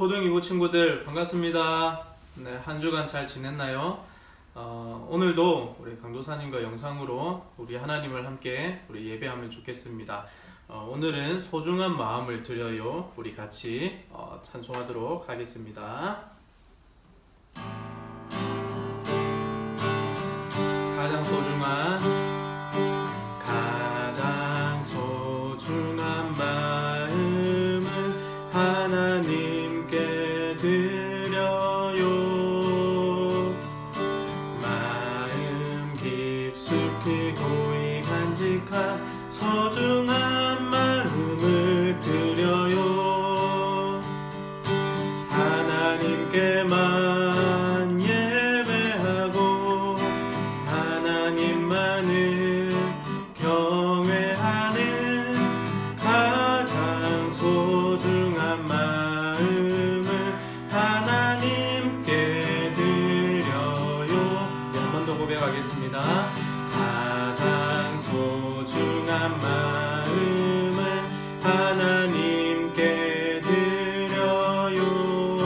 초등 2부 친구들 반갑습니다. 네, 한 주간 잘 지냈나요? 오늘도 우리 강도사님과 영상으로 우리 하나님을 함께 우리 예배하면 좋겠습니다. 오늘은 소중한 마음을 드려요. 우리 같이 찬송하도록 하겠습니다. 가장 소중한 마음을 하나님께 드려요. 마음 깊숙이 고이 간직한 소중한 마음을 드려요. 하나님께만 예배하고 하나님만을 경외하는 가장 소중한 마음을 하나님께 드려요. 한 번 더 고백하겠습니다. 가장 소중한 마음을 하나님께 드려요.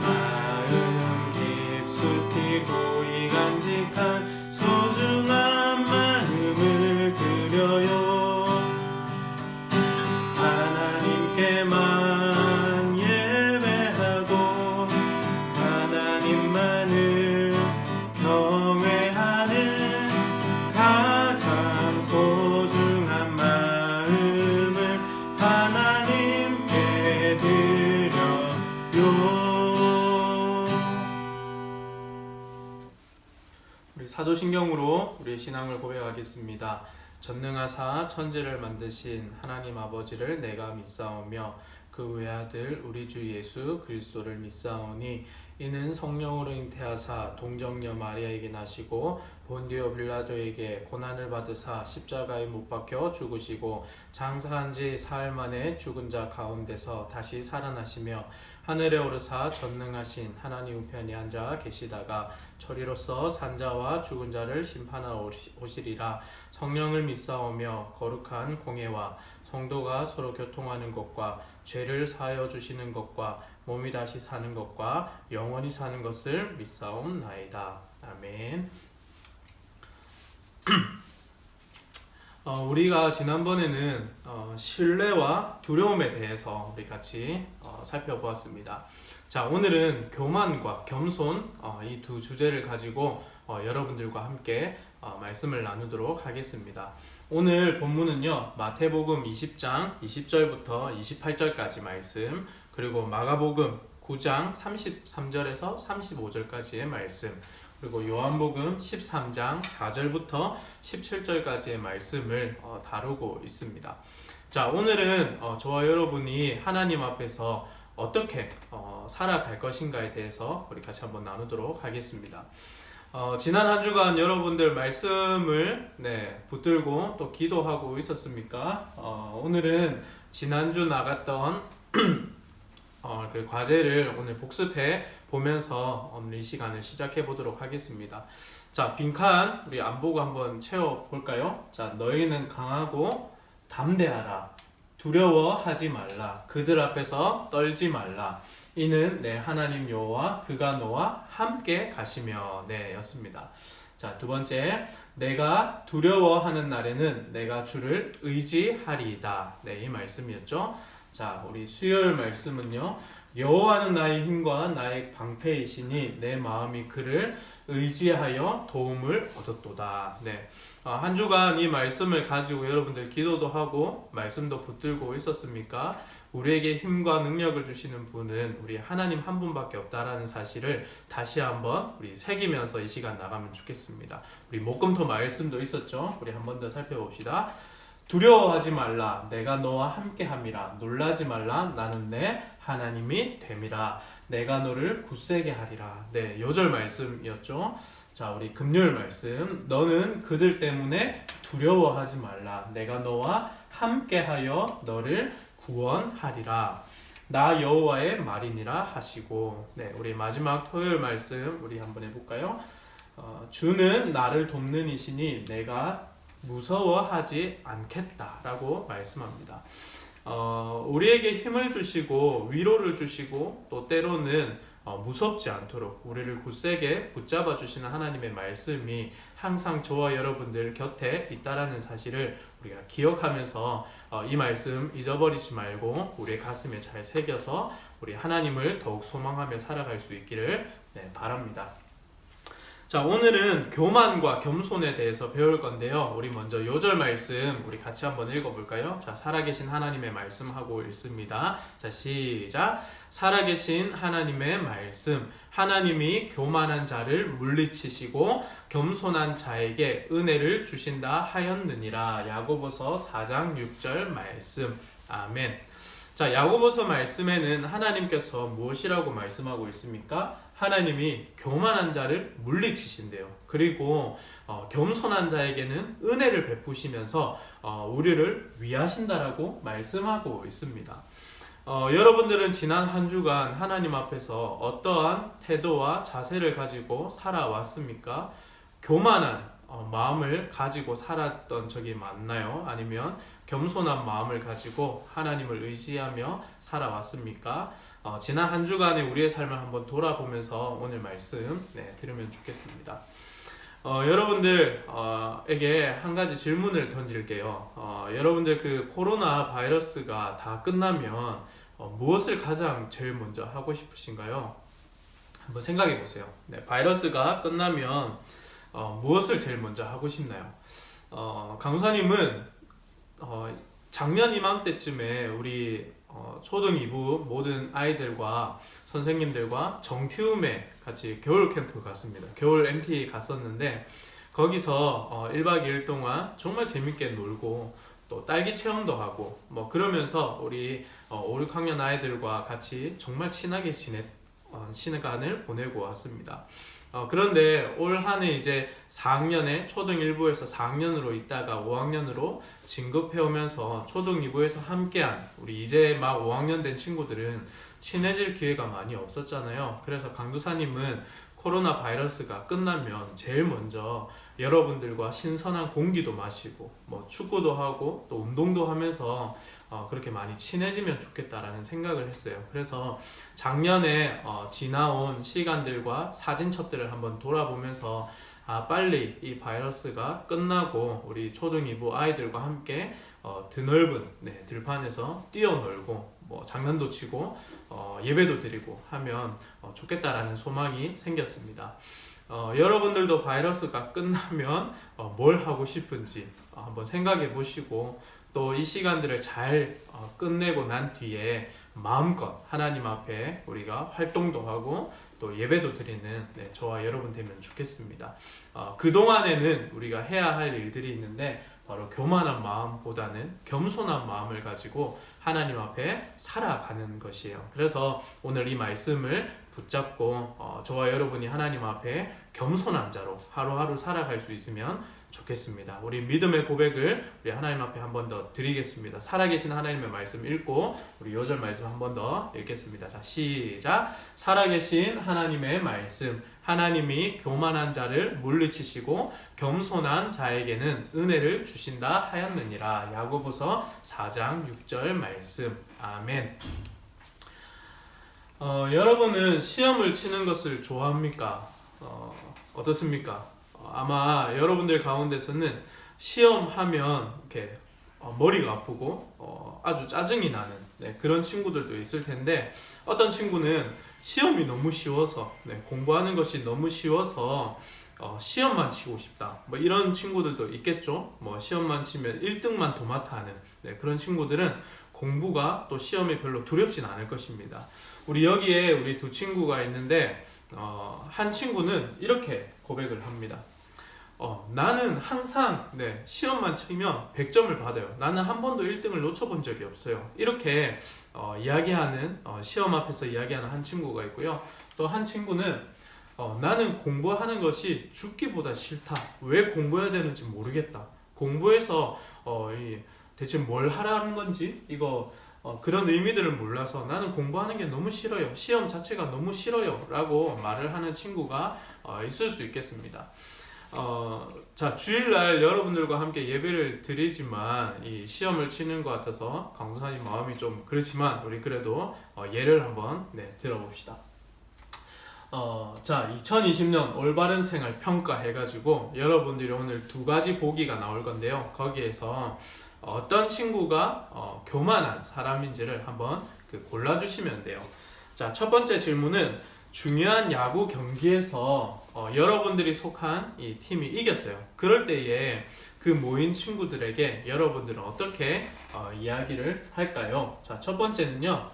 마음 깊숙이 고이 간직한 소중한 마음을 드려요. 하나님께만 예배하고 하나님만을 경외하는 가장 소중한 마음을 하나님께 드려요. 우리 사도신경으로 우리의 신앙을 고백하겠습니다. 전능하사 천지를 만드신 하나님 아버지를 내가 믿사오며 그 외아들 우리 주 예수 그리스도를 믿사오니 이는 성령으로 잉태하사 동정녀 마리아에게 나시고 본디오 빌라도에게 고난을 받으사 십자가에 못 박혀 죽으시고 장사한 지 사흘 만에 죽은 자 가운데서 다시 살아나시며 하늘에 오르사 전능하신 하나님 우편에 앉아 계시다가 저리로서 산자와 죽은 자를 심판하러 오시리라. 성령을 믿사오며 거룩한 공예와 성도가 서로 교통하는 것과 죄를 사하여 주시는 것과 몸이 다시 사는 것과 영원히 사는 것을 믿사옵나이다. 아멘. 우리가 지난번에는 신뢰와 두려움에 대해서 우리 같이 살펴보았습니다. 자, 오늘은 교만과 겸손 이 두 주제를 가지고 여러분들과 함께 말씀을 나누도록 하겠습니다. 오늘 본문은요, 마태복음 20장 20절부터 28절까지 말씀, 그리고 마가복음 9장 33절에서 35절까지의 말씀, 그리고 요한복음 13장 4절부터 17절까지의 말씀을 다루고 있습니다. 자, 오늘은 저와 여러분이 하나님 앞에서 어떻게 살아갈 것인가에 대해서 우리 같이 한번 나누도록 하겠습니다. 지난 한 주간 여러분들 말씀을 붙들고 또 기도하고 있었습니까? 오늘은 지난주 나갔던 그 과제를 오늘 복습해 보면서 오늘 이 시간을 시작해 보도록 하겠습니다. 자, 빈칸 우리 안 보고 한번 채워 볼까요? 자, 너희는 강하고 담대하라. 두려워하지 말라. 그들 앞에서 떨지 말라. 이는 내 하나님 여호와 그가 너와 함께 가시며 였습니다. 자, 두 번째, 내가 두려워하는 날에는 내가 주를 의지하리이다. 이 말씀이었죠. 자, 우리 수요일 말씀은요, 여호와는 나의 힘과 나의 방패이시니 내 마음이 그를 의지하여 도움을 얻었도다. 한 주간 이 말씀을 가지고 여러분들 기도도 하고 말씀도 붙들고 있었습니까? 우리에게 힘과 능력을 주시는 분은 우리 하나님 한 분밖에 없다라는 사실을 다시 한번 우리 새기면서 이 시간 나가면 좋겠습니다. 우리 목금토 말씀도 있었죠? 우리 한 번 더 살펴봅시다. 두려워하지 말라. 내가 너와 함께함이라. 놀라지 말라. 나는 내 하나님이 됨이라. 내가 너를 굳세게 하리라. 요절 말씀이었죠. 자, 우리 금요일 말씀. 너는 그들 때문에 두려워하지 말라. 내가 너와 함께하여 너를 구원하리라. 나 여호와의 말이니라 하시고. 우리 마지막 토요일 말씀 우리 한번 해볼까요? 주는 나를 돕는 이시니 내가 무서워하지 않겠다라고 말씀합니다. 우리에게 힘을 주시고 위로를 주시고 또 때로는 무섭지 않도록 우리를 굳세게 붙잡아 주시는 하나님의 말씀이 항상 저와 여러분들 곁에 있다라는 사실을 우리가 기억하면서 이 말씀 잊어버리지 말고 우리의 가슴에 잘 새겨서 우리 하나님을 더욱 소망하며 살아갈 수 있기를 바랍니다. 자, 오늘은 교만과 겸손에 대해서 배울 건데요. 우리 먼저 요절 말씀 우리 같이 한번 읽어볼까요? 자, 살아계신 하나님의 말씀하고 읽습니다. 자, 시작. 살아계신 하나님의 말씀. 하나님이 교만한 자를 물리치시고 겸손한 자에게 은혜를 주신다 하였느니라. 야고보서 4장 6절 말씀. 아멘. 자, 야고보서 말씀에는 하나님께서 무엇이라고 말씀하고 있습니까? 하나님이 교만한 자를 물리치신대요. 그리고 겸손한 자에게는 은혜를 베푸시면서 우리를 위하신다라고 말씀하고 있습니다. 여러분들은 지난 한 주간 하나님 앞에서 어떠한 태도와 자세를 가지고 살아왔습니까? 교만한 마음을 가지고 살았던 적이 많나요? 아니면 겸손한 마음을 가지고 하나님을 의지하며 살아왔습니까? 지난 한 주간의 우리의 삶을 한번 돌아보면서 오늘 말씀 들으면 좋겠습니다. 여러분들에게 한 가지 질문을 던질게요. 여러분들 그 코로나 바이러스가 다 끝나면 무엇을 가장 제일 먼저 하고 싶으신가요? 한번 생각해 보세요. 바이러스가 끝나면 무엇을 제일 먼저 하고 싶나요? 강사님은 작년 이맘때쯤에 우리 초등 2부 모든 아이들과 선생님들과 정티움에 같이 겨울 캠프 갔습니다. 겨울 MT 갔었는데 거기서 1박 2일 동안 정말 재밌게 놀고 또 딸기 체험도 하고 그러면서 우리 5, 6학년 아이들과 같이 정말 친하게 시간을 보내고 왔습니다. 그런데 올 한 해 이제 4학년에 초등 1부에서 4학년으로 있다가 5학년으로 진급해 오면서 초등 2부에서 함께한 우리 이제 막 5학년 된 친구들은 친해질 기회가 많이 없었잖아요. 그래서 강도사님은 코로나 바이러스가 끝나면 제일 먼저 여러분들과 신선한 공기도 마시고 축구도 하고 또 운동도 하면서 그렇게 많이 친해지면 좋겠다라는 생각을 했어요. 그래서 작년에 지나온 시간들과 사진첩들을 한번 돌아보면서 빨리 이 바이러스가 끝나고 우리 초등 2부 아이들과 함께 드넓은 들판에서 뛰어놀고 장난도 치고 예배도 드리고 하면 좋겠다라는 소망이 생겼습니다. 여러분들도 바이러스가 끝나면 뭘 하고 싶은지 한번 생각해 보시고 또 이 시간들을 잘 끝내고 난 뒤에 마음껏 하나님 앞에 우리가 활동도 하고 또 예배도 드리는 저와 여러분 되면 좋겠습니다. 그동안에는 우리가 해야 할 일들이 있는데 바로 교만한 마음보다는 겸손한 마음을 가지고 하나님 앞에 살아가는 것이에요. 그래서 오늘 이 말씀을 붙잡고 저와 여러분이 하나님 앞에 겸손한 자로 하루하루 살아갈 수 있으면 좋겠습니다. 우리 믿음의 고백을 우리 하나님 앞에 한 번 더 드리겠습니다. 살아계신 하나님의 말씀 읽고 우리 요절 말씀 한 번 더 읽겠습니다. 자, 시작. 살아계신 하나님의 말씀. 하나님이 교만한 자를 물리치시고 겸손한 자에게는 은혜를 주신다 하였느니라. 야고보서 4장 6절 말씀. 아멘. 여러분은 시험을 치는 것을 좋아합니까? 어떻습니까? 아마 여러분들 가운데서는 시험하면 이렇게 머리가 아프고 아주 짜증이 나는 그런 친구들도 있을 텐데 어떤 친구는 시험이 너무 쉬워서 공부하는 것이 너무 쉬워서 시험만 치고 싶다 이런 친구들도 있겠죠. 시험만 치면 1등만 도맡아 하는 그런 친구들은 공부가 또 시험이 별로 두렵진 않을 것입니다. 우리 여기에 우리 두 친구가 있는데 한 친구는 이렇게 고백을 합니다. 나는 항상 시험만 치면 100점을 받아요. 나는 한 번도 1등을 놓쳐본 적이 없어요. 이렇게 이야기하는 시험 앞에서 이야기하는 한 친구가 있고요. 또 한 친구는 나는 공부하는 것이 죽기보다 싫다. 왜 공부해야 되는지 모르겠다. 공부해서 대체 뭘 하라는 건지 그런 의미들을 몰라서 나는 공부하는 게 너무 싫어요. 시험 자체가 너무 싫어요 라고 말을 하는 친구가 있을 수 있겠습니다. 자, 주일날 여러분들과 함께 예배를 드리지만 이 시험을 치는 것 같아서 강도사님 마음이 좀 그렇지만 우리 그래도 예를 한번 들어봅시다. 자, 2020년 올바른 생활 평가 해가지고 여러분들이 오늘 두 가지 보기가 나올 건데요. 거기에서 어떤 친구가 교만한 사람인지를 한번 골라주시면 돼요. 자, 첫 번째 질문은 중요한 야구 경기에서 여러분들이 속한 이 팀이 이겼어요. 그럴 때에 그 모인 친구들에게 여러분들은 어떻게 이야기를 할까요? 자, 첫 번째는요.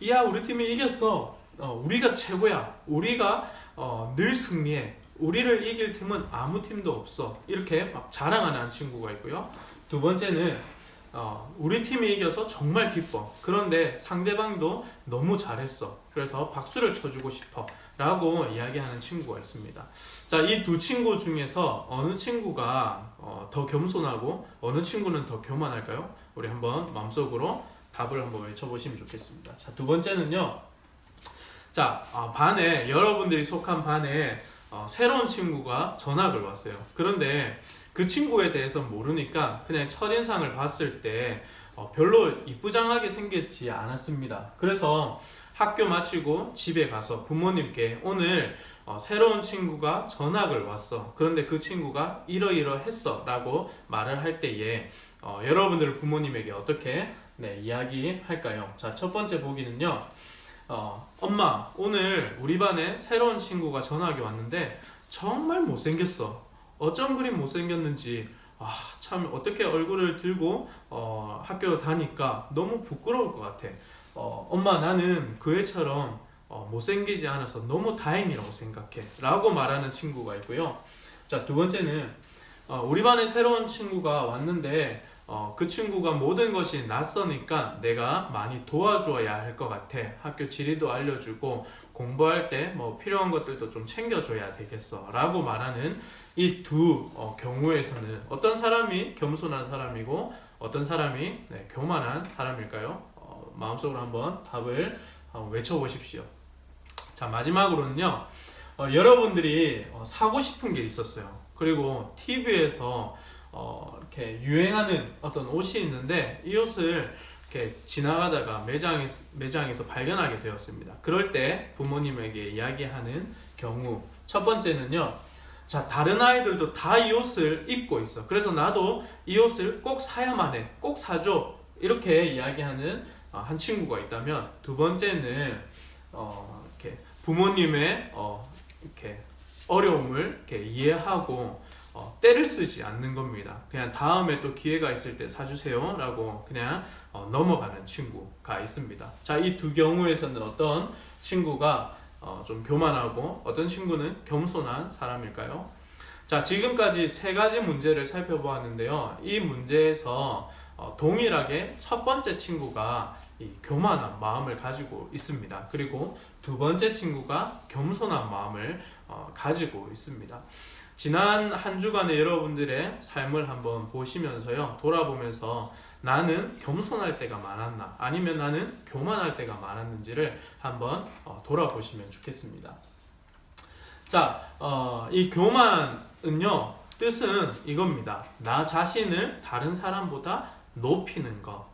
이야, 우리 팀이 이겼어. 우리가 최고야. 우리가 늘 승리해. 우리를 이길 팀은 아무 팀도 없어. 이렇게 막 자랑하는 친구가 있고요. 두 번째는 우리 팀이 이겨서 정말 기뻐. 그런데 상대방도 너무 잘했어. 그래서 박수를 쳐주고 싶어. 라고 이야기하는 친구가 있습니다. 자, 이 두 친구 중에서 어느 친구가 더 겸손하고 어느 친구는 더 교만할까요? 우리 한번 마음속으로 답을 한번 외쳐보시면 좋겠습니다. 자, 두 번째는요. 자, 반에 여러분들이 속한 반에 새로운 친구가 전학을 왔어요. 그런데 그 친구에 대해서 모르니까 그냥 첫인상을 봤을 때 별로 이쁘장하게 생겼지 않았습니다. 그래서 학교 마치고 집에 가서 부모님께 오늘 새로운 친구가 전학을 왔어. 그런데 그 친구가 이러이러했어 라고 말을 할 때에 여러분들 부모님에게 어떻게 이야기할까요? 자, 첫 번째 보기는요. 엄마, 오늘 우리 반에 새로운 친구가 전학이 왔는데 정말 못생겼어. 어쩜 그리 못생겼는지 참 어떻게 얼굴을 들고 학교 다니까 너무 부끄러울 것 같아. 엄마, 나는 그 애처럼 못생기지 않아서 너무 다행이라고 생각해 라고 말하는 친구가 있고요. 자, 두 번째는 우리 반에 새로운 친구가 왔는데 그 친구가 모든 것이 낯서니까 내가 많이 도와줘야 할 것 같아. 학교 지리도 알려주고 공부할 때 뭐 필요한 것들도 좀 챙겨줘야 되겠어 라고 말하는 이 두 경우에서는 어떤 사람이 겸손한 사람이고 어떤 사람이 교만한 사람일까요? 마음속으로 한번 답을 외쳐보십시오. 자, 마지막으로는요. 여러분들이 사고 싶은 게 있었어요. 그리고 TV에서 이렇게 유행하는 어떤 옷이 있는데 이 옷을 이렇게 지나가다가 매장에서 발견하게 되었습니다. 그럴 때 부모님에게 이야기하는 경우, 첫 번째는요. 자, 다른 아이들도 다 이 옷을 입고 있어. 그래서 나도 이 옷을 꼭 사야만 해. 꼭 사줘. 이렇게 이야기하는 한 친구가 있다면, 두 번째는 이렇게 부모님의 이렇게 어려움을 이렇게 이해하고 때를 쓰지 않는 겁니다. 그냥 다음에 또 기회가 있을 때 사주세요 라고 그냥 넘어가는 친구가 있습니다. 자, 이 두 경우에서는 어떤 친구가 좀 교만하고 어떤 친구는 겸손한 사람일까요? 자, 지금까지 세 가지 문제를 살펴보았는데요. 이 문제에서 동일하게 첫 번째 친구가 이 교만한 마음을 가지고 있습니다. 그리고 두 번째 친구가 겸손한 마음을 가지고 있습니다. 지난 한 주간의 여러분들의 삶을 한번 보시면서요, 돌아보면서 나는 겸손할 때가 많았나 아니면 나는 교만할 때가 많았는지를 한번 돌아보시면 좋겠습니다. 자, 이 교만은요, 뜻은 이겁니다. 나 자신을 다른 사람보다 높이는 것,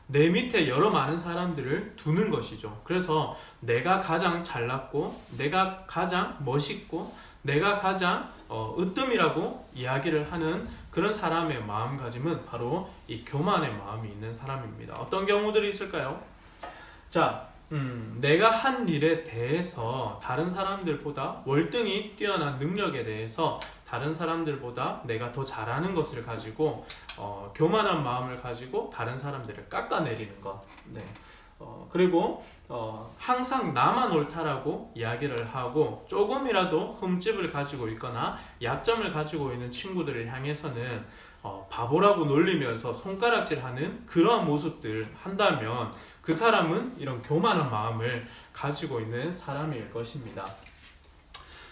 내 밑에 여러 많은 사람들을 두는 것이죠. 그래서 내가 가장 잘났고 내가 가장 멋있고 내가 가장 으뜸이라고 이야기를 하는 그런 사람의 마음가짐은 바로 이 교만의 마음이 있는 사람입니다. 어떤 경우들이 있을까요? 자, 내가 한 일에 대해서 다른 사람들보다 월등히 뛰어난 능력에 대해서 다른 사람들보다 내가 더 잘하는 것을 가지고 교만한 마음을 가지고 다른 사람들을 깎아내리는 것. 그리고 항상 나만 옳다라고 이야기를 하고 조금이라도 흠집을 가지고 있거나 약점을 가지고 있는 친구들을 향해서는 바보라고 놀리면서 손가락질하는 그러한 모습들 한다면 그 사람은 이런 교만한 마음을 가지고 있는 사람일 것입니다.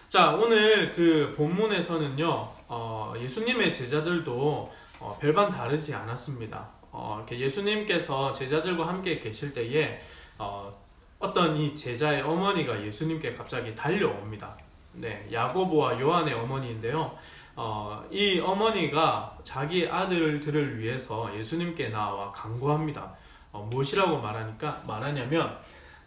자, 오늘 그 본문에서는요, 예수님의 제자들도 별반 다르지 않았습니다. 이렇게 예수님께서 제자들과 함께 계실 때에 어떤 이 제자의 어머니가 예수님께 갑자기 달려옵니다. 네, 야고보와 요한의 어머니인데요. 이 어머니가 자기 아들들을 위해서 예수님께 나와 간구합니다. 무엇이라고 말하냐면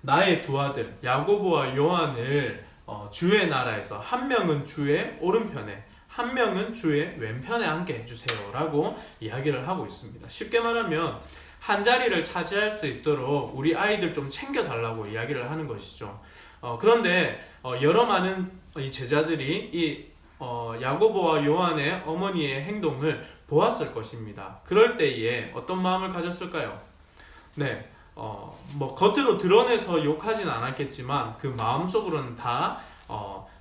나의 두 아들 야고보와 요한을 주의 나라에서 한 명은 주의 오른편에 한 명은 주의 왼편에 앉게 해주세요 라고 이야기를 하고 있습니다. 쉽게 말하면 한 자리를 차지할 수 있도록 우리 아이들 좀 챙겨달라고 이야기를 하는 것이죠. 그런데 여러 많은 이 제자들이 이 야고보와 요한의 어머니의 행동을 보았을 것입니다. 그럴 때에 어떤 마음을 가졌을까요? 네, 겉으로 드러내서 욕하진 않았겠지만 그 마음속으로는 다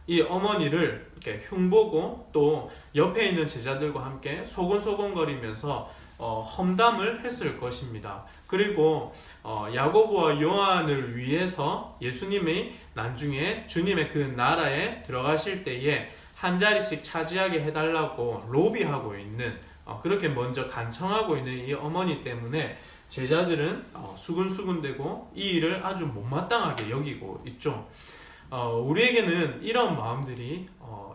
이 어머니를 이렇게 흉보고 또 옆에 있는 제자들과 함께 소곤소곤거리면서 험담을 했을 것입니다. 그리고 야고보와 요한을 위해서 예수님이 나중에 주님의 그 나라에 들어가실 때에 한 자리씩 차지하게 해달라고 로비하고 있는 그렇게 먼저 간청하고 있는 이 어머니 때문에 제자들은 수근수근되고 이 일을 아주 못마땅하게 여기고 있죠. 우리에게는 이런 마음들이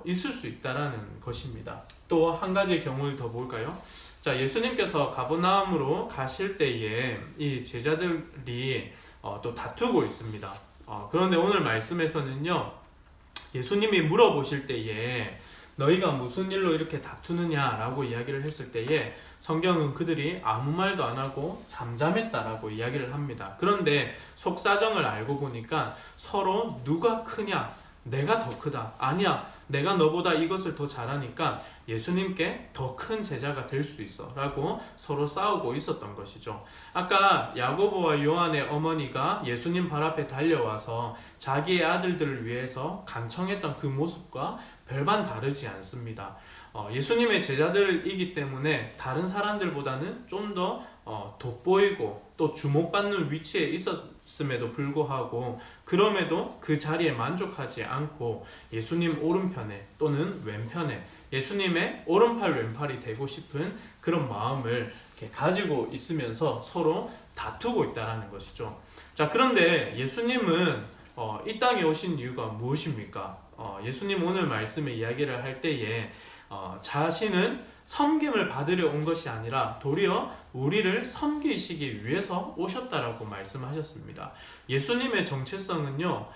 있을 수 있다라는 것입니다. 또 한 가지 경우를 더 볼까요? 자, 예수님께서 가버나움으로 가실 때에 이 제자들이 또 다투고 있습니다. 그런데 오늘 말씀에서는요, 예수님이 물어보실 때에 너희가 무슨 일로 이렇게 다투느냐라고 이야기를 했을 때에 성경은 그들이 아무 말도 안 하고 잠잠했다라고 이야기를 합니다. 그런데 속사정을 알고 보니까 서로 누가 크냐, 내가 더 크다, 아니야 내가 너보다 이것을 더 잘하니까 예수님께 더 큰 제자가 될 수 있어 라고 서로 싸우고 있었던 것이죠. 아까 야고보와 요한의 어머니가 예수님 발 앞에 달려와서 자기의 아들들을 위해서 간청했던 그 모습과 별반 다르지 않습니다. 예수님의 제자들이기 때문에 다른 사람들보다는 좀 더 돋보이고 또 주목받는 위치에 있었음에도 불구하고 그럼에도 그 자리에 만족하지 않고 예수님 오른편에 또는 왼편에 예수님의 오른팔 왼팔이 되고 싶은 그런 마음을 이렇게 가지고 있으면서 서로 다투고 있다는 것이죠. 자, 그런데 예수님은 이 땅에 오신 이유가 무엇입니까? 예수님 오늘 말씀에 이야기를 할 때에 자신은 섬김을 받으려 온 것이 아니라 도리어 우리를 섬기시기 위해서 오셨다라고 말씀하셨습니다. 예수님의 정체성은요,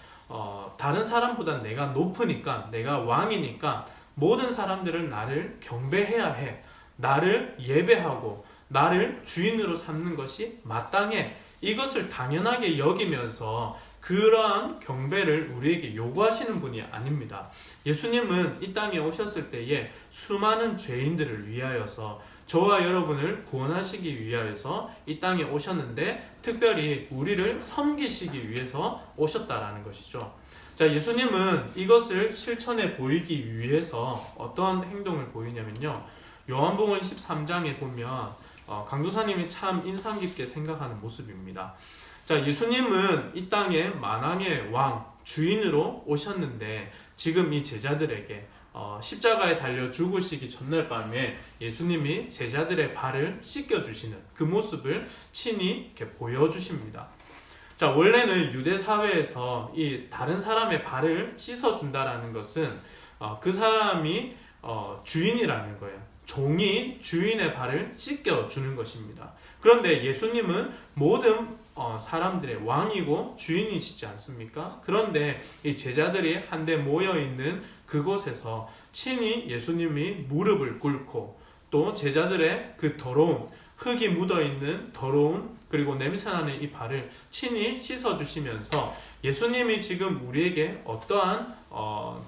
다른 사람보다 내가 높으니까, 내가 왕이니까 모든 사람들은 나를 경배해야 해, 나를 예배하고 나를 주인으로 삼는 것이 마땅해, 이것을 당연하게 여기면서 그러한 경배를 우리에게 요구하시는 분이 아닙니다. 예수님은 이 땅에 오셨을 때에 수많은 죄인들을 위하여서 저와 여러분을 구원하시기 위하여서 이 땅에 오셨는데 특별히 우리를 섬기시기 위해서 오셨다라는 것이죠. 자, 예수님은 이것을 실천해 보이기 위해서 어떤 행동을 보이냐면요, 요한복음 13장에 보면 강도사님이 참 인상 깊게 생각하는 모습입니다. 자, 예수님은 이 땅에 만왕의 왕, 주인으로 오셨는데 지금 이 제자들에게 십자가에 달려 죽으시기 전날 밤에 예수님이 제자들의 발을 씻겨주시는 그 모습을 친히 이렇게 보여주십니다. 자, 원래는 유대 사회에서 이 다른 사람의 발을 씻어준다라는 것은 그 사람이 주인이라는 거예요. 종이 주인의 발을 씻겨주는 것입니다. 그런데 예수님은 모든 사람들의 왕이고 주인이시지 않습니까? 그런데 이 제자들이 한데 모여있는 그곳에서 친히 예수님이 무릎을 꿇고 또 제자들의 그 더러운 흙이 묻어있는 더러운 그리고 냄새나는 이 발을 친히 씻어주시면서 예수님이 지금 우리에게 어떠한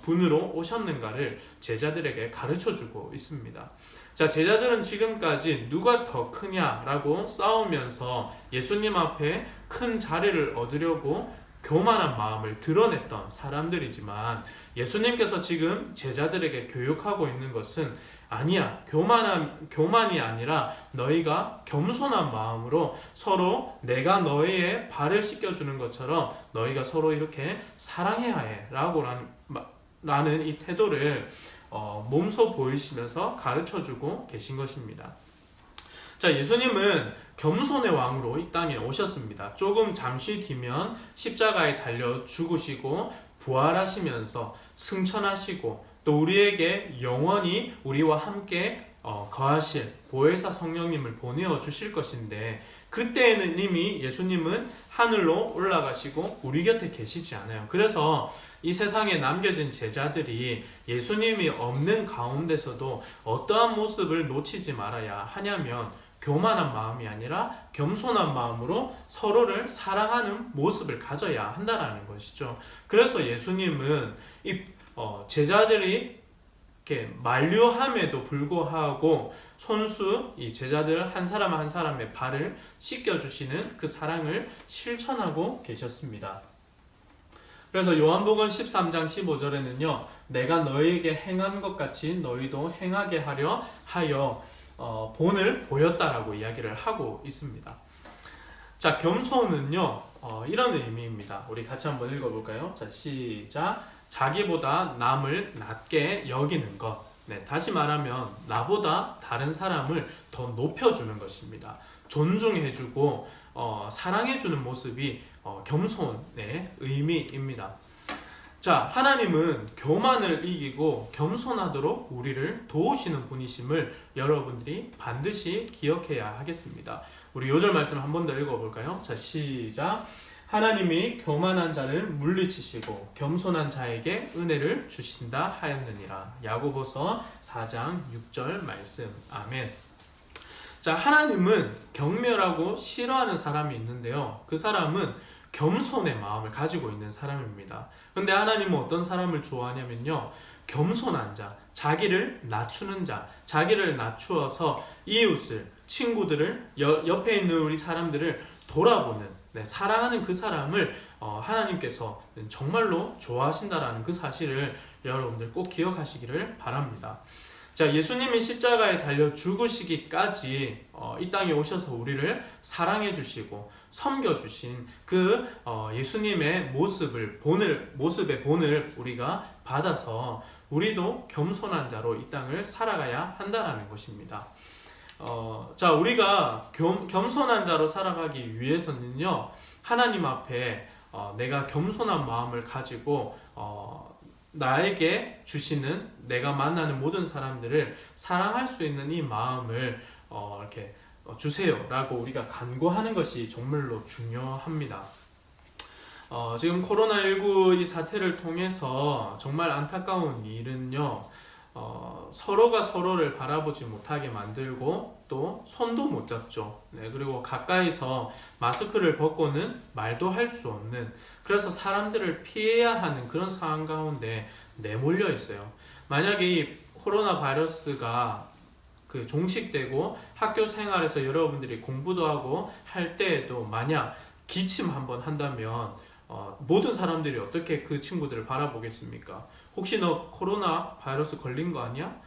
분으로 오셨는가를 제자들에게 가르쳐주고 있습니다. 자, 제자들은 지금까지 누가 더 크냐라고 싸우면서 예수님 앞에 큰 자리를 얻으려고 교만한 마음을 드러냈던 사람들이지만 예수님께서 지금 제자들에게 교육하고 있는 것은 아니야, 교만이 아니라 너희가 겸손한 마음으로 서로 내가 너희의 발을 씻겨주는 것처럼 너희가 서로 이렇게 사랑해야 해 라는 이 태도를 몸소 보이시면서 가르쳐주고 계신 것입니다. 자, 예수님은 겸손의 왕으로 이 땅에 오셨습니다. 조금 잠시 뒤면 십자가에 달려 죽으시고 부활하시면서 승천하시고 또 우리에게 영원히 우리와 함께 거하실 보혜사 성령님을 보내어 주실 것인데, 그때에는 이미 예수님은 하늘로 올라가시고 우리 곁에 계시지 않아요. 그래서 이 세상에 남겨진 제자들이 예수님이 없는 가운데서도 어떠한 모습을 놓치지 말아야 하냐면, 교만한 마음이 아니라 겸손한 마음으로 서로를 사랑하는 모습을 가져야 한다는 것이죠. 그래서 예수님은 이 제자들이 이렇게 만류함에도 불구하고 손수 이 제자들 한 사람 한 사람의 발을 씻겨주시는 그 사랑을 실천하고 계셨습니다. 그래서 요한복음 13장 15절에는요, 내가 너희에게 행한 것 같이 너희도 행하게 하려 하여 본을 보였다라고 이야기를 하고 있습니다. 자, 겸손은요 이런 의미입니다. 우리 같이 한번 읽어볼까요? 자, 시작. 자기보다 남을 낮게 여기는 것. 네, 다시 말하면 나보다 다른 사람을 더 높여주는 것입니다. 존중해주고 사랑해주는 모습이 겸손의 의미입니다. 자, 하나님은 교만을 이기고 겸손하도록 우리를 도우시는 분이심을 여러분들이 반드시 기억해야 하겠습니다. 우리 요절 말씀 한 번 더 읽어볼까요? 자, 시작. 하나님이 교만한 자를 물리치시고 겸손한 자에게 은혜를 주신다 하였느니라. 야고보서 4장 6절 말씀. 아멘. 자, 하나님은 경멸하고 싫어하는 사람이 있는데요, 그 사람은 겸손의 마음을 가지고 있는 사람입니다. 그런데 하나님은 어떤 사람을 좋아하냐면요, 겸손한 자, 자기를 낮추는 자, 자기를 낮추어서 이웃을, 친구들을, 옆에 있는 우리 사람들을 돌아보는, 사랑하는 그 사람을 하나님께서 정말로 좋아하신다라는 그 사실을 여러분들 꼭 기억하시기를 바랍니다. 자, 예수님이 십자가에 달려 죽으시기까지 이 땅에 오셔서 우리를 사랑해 주시고 섬겨 주신 그 예수님의 모습의 본을 우리가 받아서 우리도 겸손한 자로 이 땅을 살아가야 한다는 것입니다. 자, 우리가 겸손한 자로 살아가기 위해서는요, 하나님 앞에 내가 겸손한 마음을 가지고 나에게 주시는, 내가 만나는 모든 사람들을 사랑할 수 있는 이 마음을 이렇게 주세요 라고 우리가 간구하는 것이 정말로 중요합니다. 지금 코로나19 이 사태를 통해서 정말 안타까운 일은요, 서로가 서로를 바라보지 못하게 만들고 또 손도 못 잡죠. 그리고 가까이서 마스크를 벗고는 말도 할 수 없는, 그래서 사람들을 피해야 하는 그런 상황 가운데 내몰려 있어요. 만약에 이 코로나 바이러스가 종식되고 학교 생활에서 여러분들이 공부도 하고 할 때에도 만약 기침 한번 한다면 모든 사람들이 어떻게 그 친구들을 바라보겠습니까? 혹시 너 코로나 바이러스 걸린 거 아니야?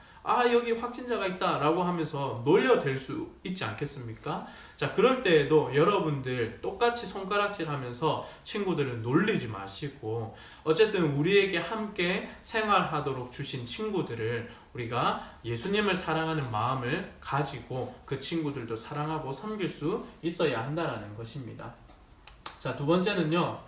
여기 확진자가 있다 라고 하면서 놀려댈 수 있지 않겠습니까? 자, 그럴 때에도 여러분들 똑같이 손가락질 하면서 친구들을 놀리지 마시고, 어쨌든 우리에게 함께 생활하도록 주신 친구들을 우리가 예수님을 사랑하는 마음을 가지고 그 친구들도 사랑하고 섬길 수 있어야 한다는 것입니다. 자, 두 번째는요,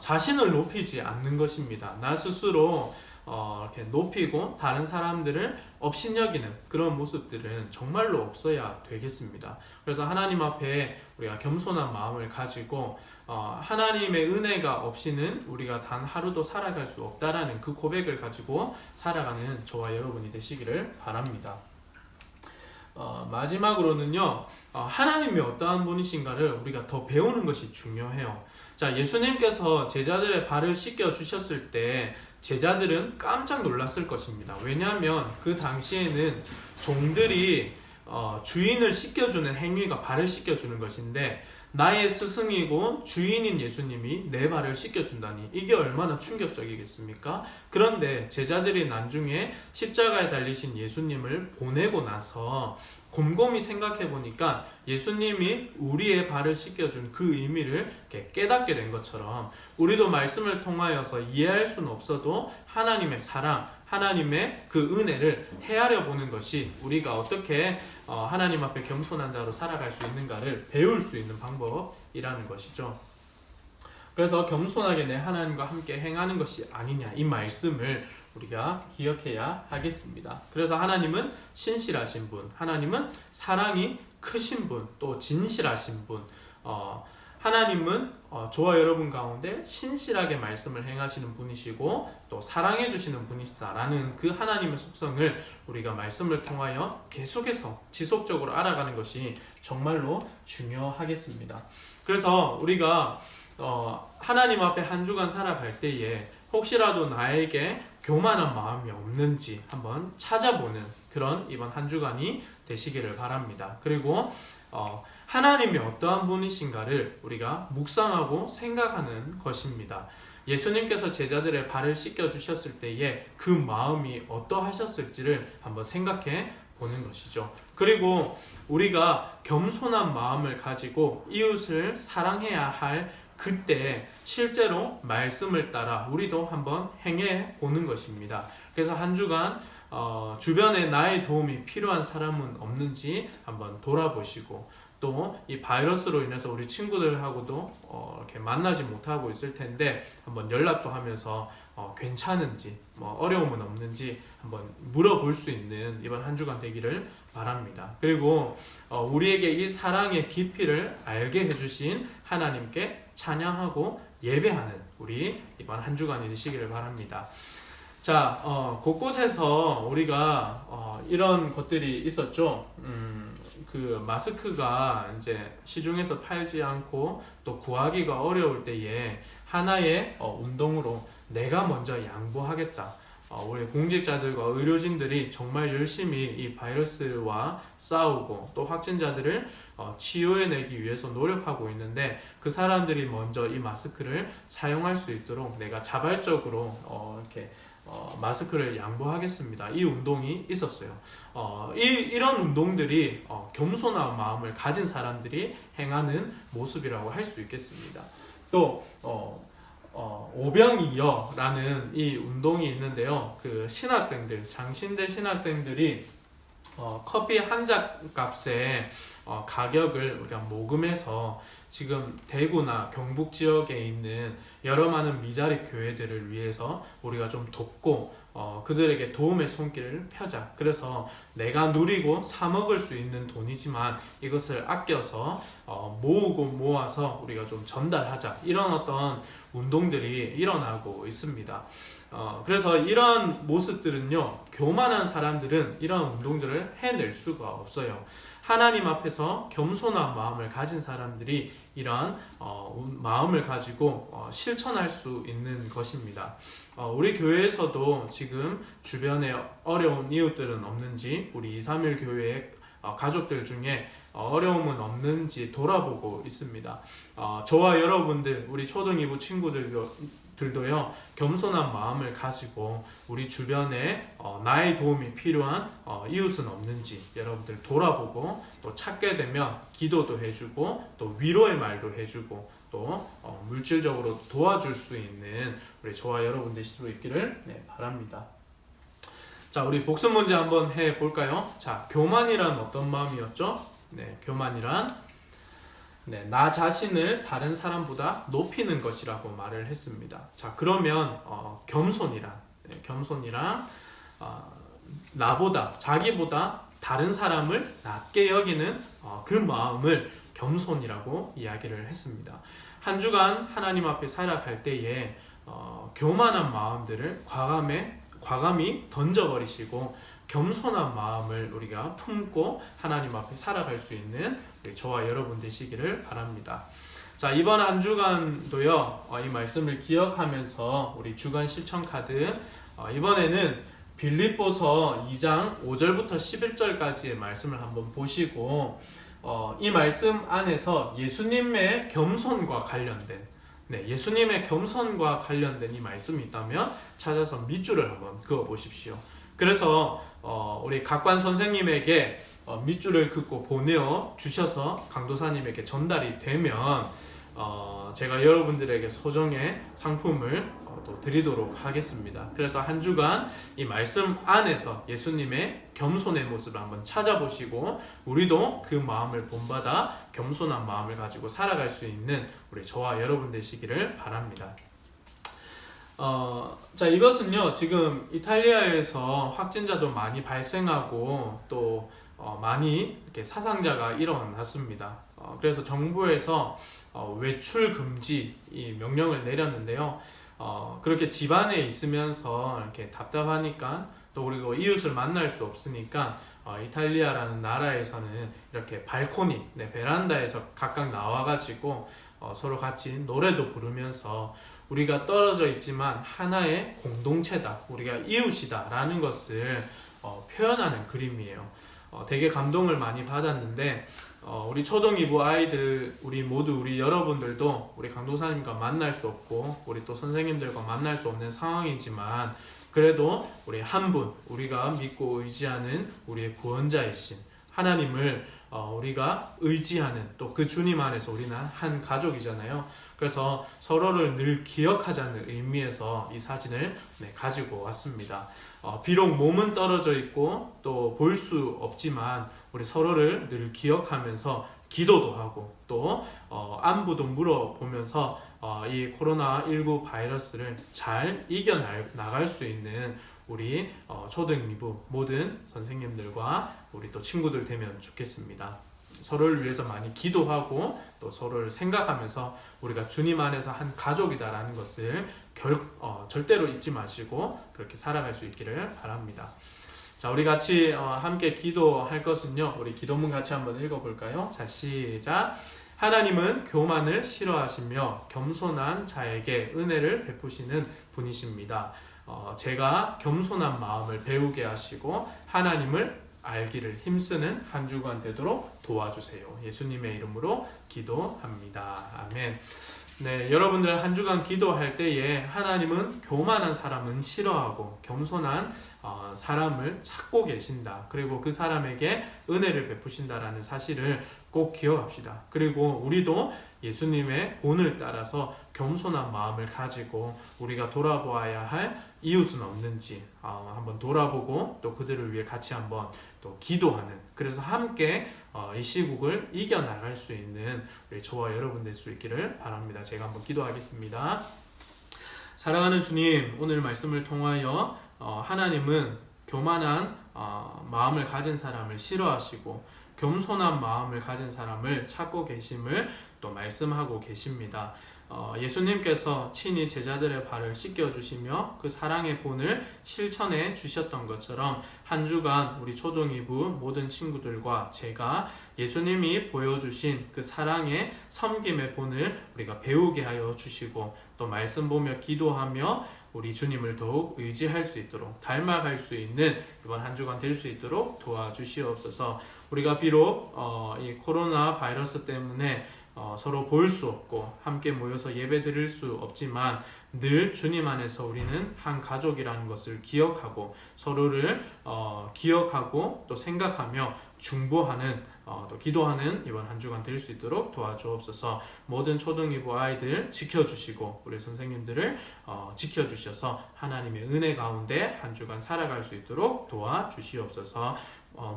자신을 높이지 않는 것입니다. 나 스스로 이렇게 높이고 다른 사람들을 업신여기는 그런 모습들은 정말로 없어야 되겠습니다. 그래서 하나님 앞에 우리가 겸손한 마음을 가지고 하나님의 은혜가 없이는 우리가 단 하루도 살아갈 수 없다라는 그 고백을 가지고 살아가는 저와 여러분이 되시기를 바랍니다. 마지막으로는요, 하나님이 어떠한 분이신가를 우리가 더 배우는 것이 중요해요. 자, 예수님께서 제자들의 발을 씻겨 주셨을 때 제자들은 깜짝 놀랐을 것입니다. 왜냐하면 그 당시에는 종들이 주인을 씻겨주는 행위가 발을 씻겨주는 것인데, 나의 스승이고 주인인 예수님이 내 발을 씻겨준다니 이게 얼마나 충격적이겠습니까? 그런데 제자들이 나중에 십자가에 달리신 예수님을 보내고 나서 곰곰이 생각해 보니까 예수님이 우리의 발을 씻겨준 그 의미를 깨닫게 된 것처럼, 우리도 말씀을 통하여서 이해할 수는 없어도 하나님의 사랑, 하나님의 그 은혜를 헤아려 보는 것이 우리가 어떻게 하나님 앞에 겸손한 자로 살아갈 수 있는가를 배울 수 있는 방법이라는 것이죠. 그래서 겸손하게 내 하나님과 함께 행하는 것이 아니냐, 이 말씀을 우리가 기억해야 하겠습니다. 그래서 하나님은 신실하신 분, 하나님은 사랑이 크신 분, 또 진실하신 분, 하나님은 저와 여러분 가운데 신실하게 말씀을 행하시는 분이시고 또 사랑해 주시는 분이시다라는 그 하나님의 속성을 우리가 말씀을 통하여 계속해서 지속적으로 알아가는 것이 정말로 중요하겠습니다. 그래서 우리가 하나님 앞에 한 주간 살아갈 때에 혹시라도 나에게 교만한 마음이 없는지 한번 찾아보는 그런 이번 한 주간이 되시기를 바랍니다. 그리고 하나님이 어떠한 분이신가를 우리가 묵상하고 생각하는 것입니다. 예수님께서 제자들의 발을 씻겨 주셨을 때에 그 마음이 어떠하셨을지를 한번 생각해 보는 것이죠. 그리고 우리가 겸손한 마음을 가지고 이웃을 사랑해야 할 그때 실제로 말씀을 따라 우리도 한번 행해 보는 것입니다. 그래서 한 주간 주변에 나의 도움이 필요한 사람은 없는지 한번 돌아보시고 또 이 바이러스로 인해서 우리 친구들하고도 이렇게 만나지 못하고 있을 텐데 한번 연락도 하면서 괜찮은지 어려움은 없는지 한번 물어볼 수 있는 이번 한 주간 되기를 바랍니다. 그리고 우리에게 이 사랑의 깊이를 알게 해주신 하나님께 찬양하고 예배하는 우리 이번 한 주간이 되시기를 바랍니다. 자, 곳곳에서 우리가 이런 것들이 있었죠. 그 마스크가 이제 시중에서 팔지 않고 또 구하기가 어려울 때에 하나의 운동으로 내가 먼저 양보하겠다. 우리 공직자들과 의료진들이 정말 열심히 이 바이러스와 싸우고 또 확진자들을 치유해내기 위해서 노력하고 있는데 그 사람들이 먼저 이 마스크를 사용할 수 있도록 내가 자발적으로 이렇게 마스크를 양보하겠습니다. 이 운동이 있었어요. 이런 운동들이 겸손한 마음을 가진 사람들이 행하는 모습이라고 할 수 있겠습니다. 또 오병이어라는 이 운동이 있는데요. 그 신학생들, 장신대 신학생들이 커피 한 잔 값에 가격을 우리가 모금해서 지금 대구나 경북 지역에 있는 여러 많은 미자립 교회들을 위해서 우리가 좀 돕고 그들에게 도움의 손길을 펴자. 그래서 내가 누리고 사 먹을 수 있는 돈이지만 이것을 아껴서 모으고 모아서 우리가 좀 전달하자. 이런 어떤 운동들이 일어나고 있습니다. 그래서 이런 모습들은요, 교만한 사람들은 이런 운동들을 해낼 수가 없어요. 하나님 앞에서 겸손한 마음을 가진 사람들이 이러한 마음을 가지고 실천할 수 있는 것입니다. 우리 교회에서도 지금 주변에 어려운 이웃들은 없는지, 우리 231 교회의 가족들 중에 어려움은 없는지 돌아보고 있습니다. 저와 여러분들, 우리 초등 2부 친구들도요, 겸손한 마음을 가지고 우리 주변에 나의 도움이 필요한 이웃은 없는지 여러분들 돌아보고 또 찾게 되면 기도도 해주고 또 위로의 말도 해주고 또 물질적으로 도와줄 수 있는 우리 저와 여러분들 수 있기를 바랍니다. 자, 우리 복습 문제 한번 해볼까요? 자, 교만이란 어떤 마음이었죠? 교만이란 나 자신을 다른 사람보다 높이는 것이라고 말을 했습니다. 자, 그러면 겸손이란 나보다, 자기보다 다른 사람을 낮게 여기는 그 마음을 겸손이라고 이야기를 했습니다. 한 주간 하나님 앞에 살아갈 때에 교만한 마음들을 과감히 던져버리시고 겸손한 마음을 우리가 품고 하나님 앞에 살아갈 수 있는 저와 여러분 되시기를 바랍니다. 자, 이번 한 주간도요, 이 말씀을 기억하면서 우리 주간 실천 카드, 이번에는 빌립보서 2장 5절부터 11절까지의 말씀을 한번 보시고 이 말씀 안에서 예수님의 겸손과 관련된 예수님의 겸손과 관련된 이 말씀이 있다면 찾아서 밑줄을 한번 그어 보십시오. 그래서 우리 각관 선생님에게 밑줄을 긋고 보내어 주셔서 강도사님에게 전달이 되면 제가 여러분들에게 소정의 상품을 또 드리도록 하겠습니다. 그래서 한 주간 이 말씀 안에서 예수님의 겸손의 모습을 한번 찾아보시고 우리도 그 마음을 본받아 겸손한 마음을 가지고 살아갈 수 있는 우리 저와 여러분 되시기를 바랍니다. 자, 이것은요, 지금 이탈리아에서 확진자도 많이 발생하고 또 많이 이렇게 사상자가 일어났습니다. 그래서 정부에서 외출 금지 이 명령을 내렸는데요. 그렇게 집안에 있으면서 이렇게 답답하니까 또 그리고 이웃을 만날 수 없으니까 이탈리아라는 나라에서는 이렇게 발코니, 베란다에서 각각 나와가지고 서로 같이 노래도 부르면서 우리가 떨어져 있지만 하나의 공동체다, 우리가 이웃이다 라는 것을 표현하는 그림이에요. 되게 감동을 많이 받았는데 우리 초등 2부 아이들 우리 여러분들도 우리 강도사님과 만날 수 없고 우리 또 선생님들과 만날 수 없는 상황이지만 그래도 우리 한 분, 우리가 믿고 의지하는 우리의 구원자이신 하나님을 우리가 의지하는 또 그 주님 안에서 우리는 한 가족이잖아요. 그래서 서로를 늘 기억하자는 의미에서 이 사진을 가지고 왔습니다. 비록 몸은 떨어져 있고 또 볼 수 없지만 우리 서로를 늘 기억하면서 기도도 하고 또 안부도 물어보면서 이 코로나19 바이러스를 잘 이겨나갈 수 있는 우리 초등 2부 모든 선생님들과 우리 또 친구들 되면 좋겠습니다. 서로를 위해서 많이 기도하고 또 서로를 생각하면서 우리가 주님 안에서 한 가족이다라는 것을 절대로 잊지 마시고 그렇게 살아갈 수 있기를 바랍니다. 자, 우리 같이 함께 기도할 것은요, 우리 기도문 같이 한번 읽어볼까요? 자, 시작. 하나님은 교만을 싫어하시며 겸손한 자에게 은혜를 베푸시는 분이십니다. 제가 겸손한 마음을 배우게 하시고 하나님을 알기를 힘쓰는 한 주간 되도록 도와주세요. 예수님의 이름으로 기도합니다. 아멘. 네, 여러분들 한 주간 기도할 때에 하나님은 교만한 사람은 싫어하고 겸손한 사람을 찾고 계신다. 그리고 그 사람에게 은혜를 베푸신다라는 사실을 꼭 기억합시다. 그리고 우리도 예수님의 본을 따라서 겸손한 마음을 가지고 우리가 돌아보아야 할 이웃은 없는지 한번 돌아보고 또 그들을 위해 같이 한번 또 기도하는, 그래서 함께 이 시국을 이겨나갈 수 있는 우리 저와 여러분 될 수 있기를 바랍니다. 제가 한번 기도하겠습니다. 사랑하는 주님, 오늘 말씀을 통하여 하나님은 교만한 마음을 가진 사람을 싫어하시고 겸손한 마음을 가진 사람을 찾고 계심을 또 말씀하고 계십니다. 예수님께서 친히 제자들의 발을 씻겨주시며 그 사랑의 본을 실천해 주셨던 것처럼 한 주간 우리 초등 2부 모든 친구들과 제가 예수님이 보여주신 그 사랑의 섬김의 본을 우리가 배우게 하여 주시고 또 말씀 보며 기도하며 우리 주님을 더욱 의지할 수 있도록 닮아갈 수 있는 이번 한 주간 될 수 있도록 도와주시옵소서. 우리가 비록 이 코로나 바이러스 때문에 서로 볼 수 없고 함께 모여서 예배 드릴 수 없지만 늘 주님 안에서 우리는 한 가족이라는 것을 기억하고 서로를 기억하고 또 생각하며 중보하는 또 기도하는 이번 한 주간 될 수 있도록 도와주옵소서. 모든 초등 2부 아이들 지켜주시고 우리 선생님들을 지켜주셔서 하나님의 은혜 가운데 한 주간 살아갈 수 있도록 도와주시옵소서.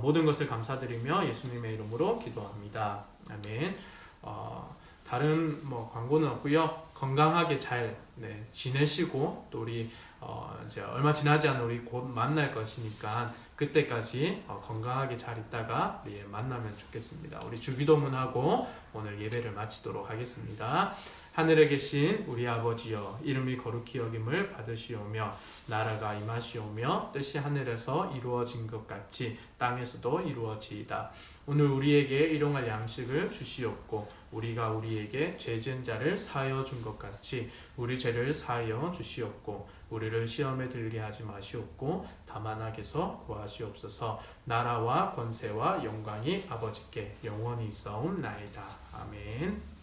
모든 것을 감사드리며 예수님의 이름으로 기도합니다. 아멘. 다른 광고는 없고요. 건강하게 잘 지내시고 또 우리 이제 얼마 지나지 않은 우리 곧 만날 것이니까 그때까지 건강하게 잘 있다가 우리 만나면 좋겠습니다. 우리 주기도문하고 오늘 예배를 마치도록 하겠습니다. 하늘에 계신 우리 아버지여, 이름이 거룩히 여김을 받으시오며 나라가 임하시오며 뜻이 하늘에서 이루어진 것 같이 땅에서도 이루어지이다. 오늘 우리에게 일용할 양식을 주시옵고 우리가 우리에게 죄 지은 자를 사하여 준 것 같이 우리 죄를 사하여 주시옵고 우리를 시험에 들게 하지 마시옵고 다만 악에서 구하시옵소서. 나라와 권세와 영광이 아버지께 영원히 있사옵나이다. 아멘.